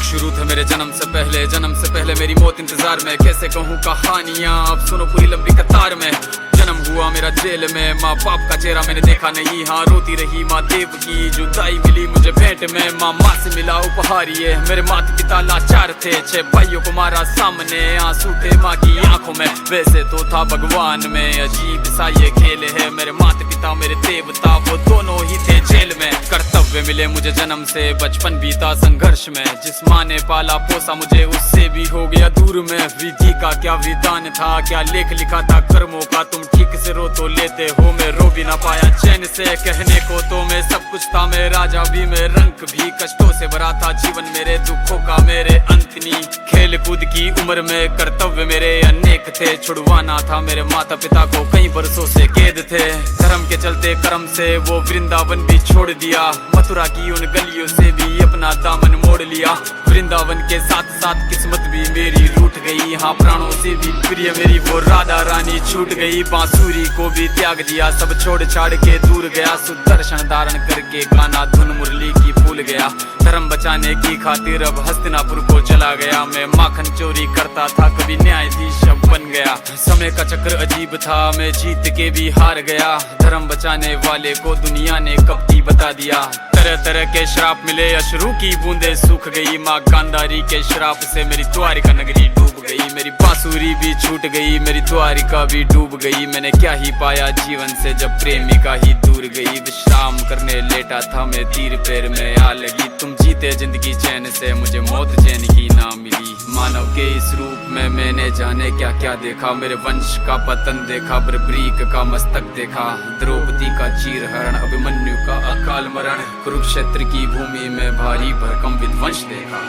शुरू थे मेरे जन्म से पहले मेरी मौत इंतजार में। कैसे कहूँ कहानियाँ, अब सुनो पूरी लंबी कतार में। जन्म हुआ मेरा जेल में, माँ बाप का चेहरा मैंने देखा नहीं। हाँ रोती रही माँ देव की, जुदाई मिली मुझे भेंट में। माँ से मिला उपहार ये, मेरे माता पिता लाचार थे। 6 भाइयों को मारा सामने, आंसू थे माँ की आंखों में। वैसे तो था भगवान में, अजीब सा ये खेल है। मेरे माता पिता मेरे देवता, वो दोनों ही थे जेल में। कर्तव्य मिले मुझे जन्म से, बचपन बीता संघर्ष में। जिस माँ ने पाला पोसा मुझे, उससे भी हो गया दूर में। विधि का क्या विधान था, क्या लेख लिखा था कर्मों का। तुम ठीक से रो तो लेते हो, मैं रो भी ना पाया चैन से। कहने को तो मैं सब कुछ था, मैं राजा भी, मैं रंक भी। कष्टों से भरा था जीवन मेरे, दुखों का मेरे अंत नहीं। खेल कूद की उम्र में कर्तव्य मेरे अनेक थे। छुड़वाना था मेरे माता पिता को, कई बरसों से कैद थे। धर्म के चलते कर्म से वो वृंदावन भी छोड़ दिया। मथुरा की उन गलियों से भी अपना दामन मोड़ लिया। वृंदावन के साथ साथ किस्मत भी मेरी रूठ गई। हाँ प्राणों से भी प्रिय मेरी वो राधा रानी छूट गई। बांसुरी को भी त्याग दिया, सब छोड़ छाड़ के दूर गया। सुदर्शन धारण करके गाना धुन मुरली की भूल गया। धर्म बचाने की खातिर अब हस्तिनापुर को चला गया। मैं माखन चोरी करता था, कभी न्यायाधीश अब बन गया। समय का चक्र अजीब था, मैं जीत के भी हार गया। धर्म बचाने वाले को दुनिया ने कपटी बता दिया। तरह तरह के श्राप मिले, अश्रु की बूंदे सूख गई। माँ गांधारी के श्राप से मेरी द्वारिका नगरी डूब गई। मेरी बांसुरी भी छूट गई, मेरी द्वारिका भी डूब गई। मैंने क्या ही पाया जीवन से, जब प्रेमिका ही दूर गई। विश्राम करने लेटा था मैं, तीर पैर में आ लगी। तुम जीते जिंदगी चैन से, मुझे मौत चैन की ना मिली। मानव के इस रूप में मैंने जाने क्या क्या देखा। मेरे वंश का पतन देखा, बर्बरीक का मस्तक देखा। द्रौपदी का चीरहरण, अभिमन्यु का अकाल मरण। कुरुक्षेत्र की भूमि में भारी भरकम विध्वंस देखा।